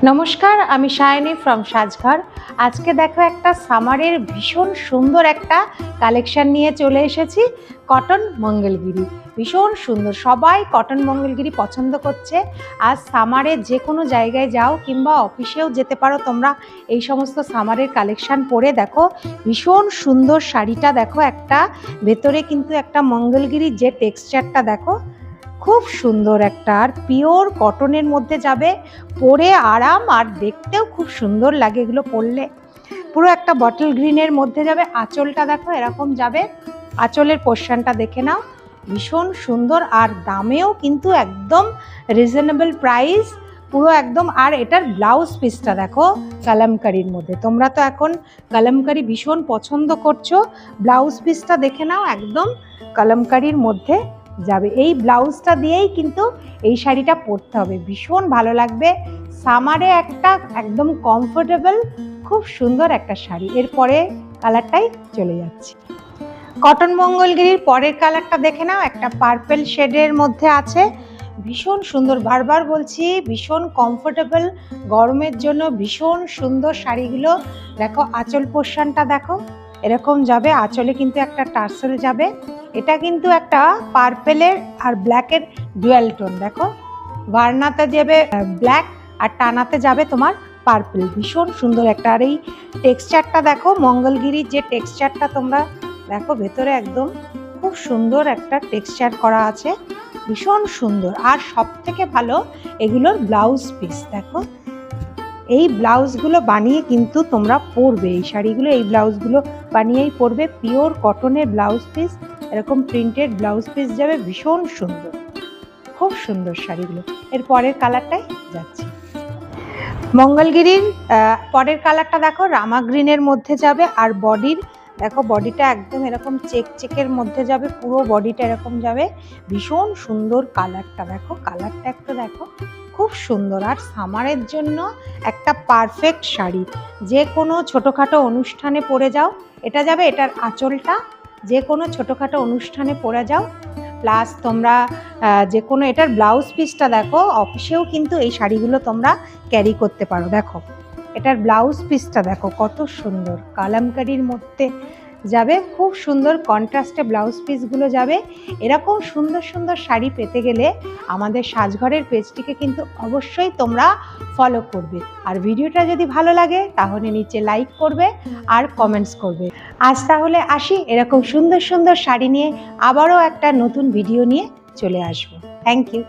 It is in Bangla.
নমস্কার, আমি সায়নী ফ্রম সাজঘর। আজকে দেখো একটা সামারের ভীষণ সুন্দর একটা কালেকশন নিয়ে চলে এসেছি। কটন মঙ্গলগিরি ভীষণ সুন্দর, সবাই কটন মঙ্গলগিরি পছন্দ করছে। আর সামারে যে কোনো জায়গায় যাও কিংবা অফিসেও যেতে পারো তোমরা এই সমস্ত সামারের কালেকশন পরে। দেখো ভীষণ সুন্দর শাড়িটা, দেখো একটা ভেতরে কিন্তু একটা মঙ্গলগিরির যে টেক্সচারটা দেখো খুব সুন্দর একটা, আর পিওর কটনের মধ্যে যাবে, পরে আরাম আর দেখতেও খুব সুন্দর লাগে এগুলো পরলে। পুরো একটা বটল গ্রিনের মধ্যে যাবে, আঁচলটা দেখো এরকম যাবে, আঁচলের পোর্শনটা দেখে নাও, ভীষণ সুন্দর আর দামেও কিন্তু একদম রিজনেবল প্রাইস পুরো একদম। আর এটার ব্লাউজ পিসটা দেখো কালামকারির মধ্যে, তোমরা তো এখন কালামকারি ভীষণ পছন্দ করছো, ব্লাউজ পিসটা দেখে নাও একদম কালামকারির মধ্যে যাবে। এই ব্লাউজটা দিয়েই কিন্তু এই শাড়িটা পরতে হবে, ভীষণ ভালো লাগবে সামারে, একটা একদম কমফোর্টেবল খুব সুন্দর একটা শাড়ি। এরপরে কালারটাই চলে যাচ্ছে কটন মঙ্গলগিরির পরের কালারটা দেখে নাও, একটা পার্পেল শেডের মধ্যে আছে, ভীষণ সুন্দর, বারবার বলছি ভীষণ কমফোর্টেবল, গরমের জন্য ভীষণ সুন্দর শাড়িগুলো। দেখো আঁচল পোর্শনটা দেখো এরকম যাবে, আঁচলে কিন্তু একটা টার্সেল যাবে, এটা কিন্তু একটা পার্পেলের আর ব্ল্যাকের ডুয়াল টোন। দেখো ভার্নাতে যাবে ব্ল্যাক আর টানাতে যাবে তোমার পার্পেল, ভীষণ সুন্দর একটা। আর এই টেক্সচারটা দেখো মঙ্গলগিরির যে টেক্সচারটা তোমরা দেখো, ভেতরে একদম খুব সুন্দর একটা টেক্সচার করা আছে, ভীষণ সুন্দর। আর সব থেকে ভালো এগুলোর ব্লাউজ পিস দেখো, এই ব্লাউজগুলো বানিয়ে কিন্তু তোমরা পরবে, এই শাড়িগুলো এই ব্লাউজগুলো বানিয়েই পরবে, পিওর কটনের ব্লাউজ পিস, এরকম প্রিন্টেড ব্লাউজ পিস যাবে, ভীষণ সুন্দর, খুব সুন্দর শাড়িগুলো। এর পরের কালারটাই যাচ্ছে মঙ্গলগিরির পরের কালারটা দেখো রামা গ্রিনের মধ্যে যাবে, আর বডির দেখো বডিটা একদম এরকম চেক চেকের মধ্যে যাবে, পুরো বডিটা এরকম যাবে, ভীষণ সুন্দর কালারটা দেখো, কালারটা একটা দেখো খুব সুন্দর। আর সামারের জন্য একটা পারফেক্ট শাড়ি, যে কোনো ছোটোখাটো অনুষ্ঠানে পরে যাও এটা যাবে, এটার আঁচলটা যে কোনো ছোটোখাটো অনুষ্ঠানে পরে যাও, প্লাস তোমরা যে কোনো, এটার ব্লাউজ পিসটা দেখো, অফিসেও কিন্তু এই শাড়িগুলো তোমরা ক্যারি করতে পারো। দেখো এটার ব্লাউজ পিসটা দেখো কত সুন্দর, কালামকারির মধ্যে যাবে, খুব সুন্দর কন্ট্রাস্টে ব্লাউজ পিসগুলো যাবে। এরকম সুন্দর সুন্দর শাড়ি পেতে গেলে আমাদের সাজঘরের পেজটিকে কিন্তু অবশ্যই তোমরা ফলো করবে, আর ভিডিওটা যদি ভালো লাগে তাহলে নিচে লাইক করবে আর কমেন্টস করবে। আজ তাহলে আসি, এরকম সুন্দর সুন্দর শাড়ি নিয়ে আবারও একটা নতুন ভিডিও নিয়ে চলে আসবো। Thank you.